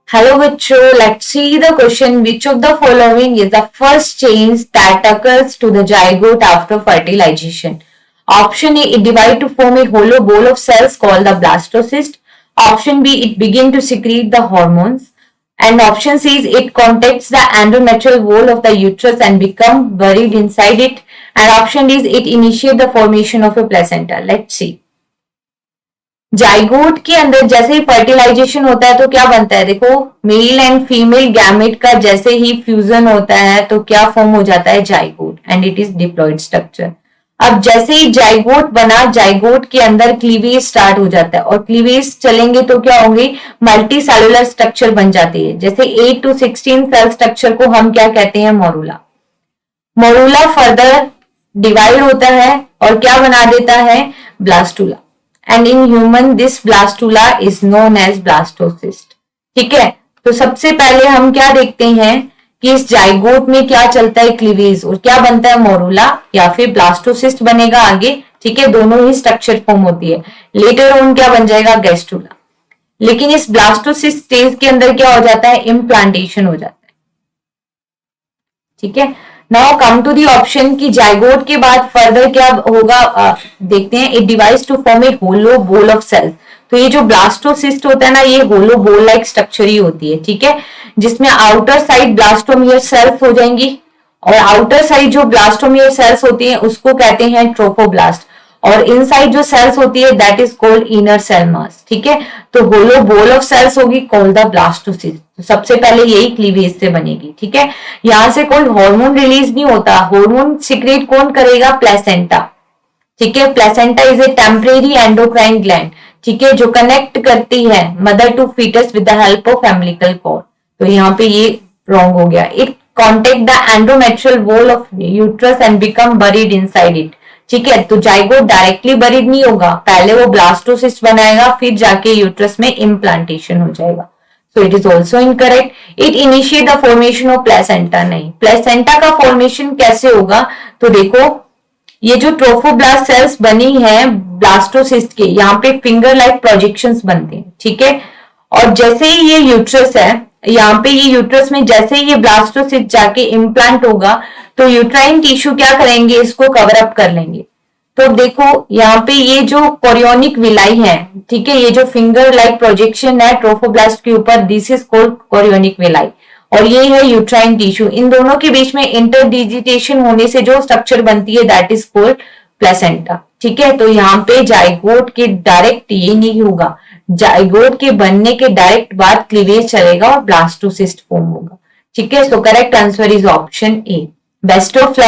Hello, Vichu. Let's see the question. Which of the following is the first change that occurs to the zygote after fertilization? Option A, it divides to form a hollow ball of cells called the blastocyst. Option B, it begins to secrete the hormones. And option C is it contacts the endometrial wall of the uterus and become buried inside it. And option D is it initiates the formation of a placenta. Let's see. Zygote के अंदर जैसे ही fertilisation होता है तो क्या बनता है, देखो मेल एंड फीमेल गैमेट का जैसे ही फ्यूजन होता है तो क्या फॉर्म हो जाता है, zygote, and it is diploid structure. अब जैसे ही जाइगोट बना, जाइगोट के अंदर क्लीवेज स्टार्ट हो जाता है और क्लीवेज चलेंगे तो क्या होंगे, मल्टी सेलुलर स्ट्रक्चर बन जाती है। जैसे 8 to 16 सेल स्ट्रक्चर को हम क्या कहते हैं, मोरूला। मोरूला फर्दर डिवाइड होता है और क्या बना देता है, blastula. And in human this blastula is known as blastocyst. ठीक है, तो सबसे पहले हम क्या देखते हैं कि इस जाइगोट में क्या चलता है, क्लीवेज, और क्या बनता है, मोरूला या फिर ब्लास्टोसिस्ट बनेगा आगे। ठीक है, दोनों ही स्ट्रक्चर फॉर्म होती है। लेटर ऑन क्या बन जाएगा, गैस्ट्रूला। लेकिन इस ब्लास्टोसिस्ट स्टेज के अंदर क्या हो जाता है, इम्प्लांटेशन हो जाता है। ठीक है, now come to the option की जाइगोट के बाद फर्दर क्या होगा, देखते हैं। It divides to form a hollow ball of cells. तो ये जो ब्लास्टोसिस्ट होता है ना, ये होलो बॉल लाइक स्ट्रक्चर ही होती है। ठीक है, जिसमें आउटर साइड ब्लास्टोमियर सेल्स हो जाएंगी और आउटर साइड जो ब्लास्टोमियर सेल्स होती है उसको कहते हैं ट्रोफोब्लास्ट, और इनसाइड जो सेल्स होती है that is called inner cell mass. ठीक है, तो होलो बॉल ऑफ सेल्स होगी कॉल्ड द ब्लास्टोसिस्ट। तो सबसे पहले यही क्लीवेज से बनेगी। ठीक है, यहां से कोई हार्मोन रिलीज नहीं होता, हार्मोन सिक्रेट कौन करेगा, प्लेसेंटा। ठीक है, placenta is a temporary endocrine gland. ठीक है, जो कनेक्ट करती है mother to foetus with the help of umbilical cord. तो यहाँ पे ये रॉन्ग हो गया। It contact the endometrial wall of uterus and become buried inside it. ठीक है, तो जाइगोट डायरेक्टली बरीड नहीं होगा, पहले वो ब्लास्टोसिस्ट बनाएगा फिर जाके यूट्रस में इम्प्लांटेशन हो जाएगा। So it is also incorrect. It initiate the formation of placenta, नहीं, प्लेसेंटा का फॉर्मेशन कैसे होगा, तो देखो ये जो ट्रोफोब्लास्ट सेल्स बनी है ब्लास्टोसिस्ट के, यहाँ पे फिंगर लाइक प्रोजेक्शंस बनते हैं। ठीक है, और जैसे ही ये यूट्रस है, यहाँ पे ये यूट्रस में जैसे ही ये ब्लास्टोसिस्ट जाके इम्प्लांट होगा तो यूट्राइन टिश्यू क्या करेंगे, इसको कवर अप कर लेंगे। तो देखो यहाँ पे ये जो कोरियोनिक विलाई है, ठीक है, ये जो फिंगर लाइक प्रोजेक्शन है ट्रोफोब्लास्ट के ऊपर, this is called chorionic villi, और ये है यूट्राइन टिश्यू। इन दोनों के बीच में इंटरडिजिटेशन होने से जो स्ट्रक्चर बनती है दैट इज कॉल्ड प्लेसेंटा। ठीक है, तो यहाँ पे जाइगोट के डायरेक्ट ये नहीं होगा, जाइगोट के बनने के डायरेक्ट बाद क्लीवेज चलेगा और ब्लास्टोसिस्ट फॉर्म होगा। ठीक है, so correct answer is option A. Best of luck.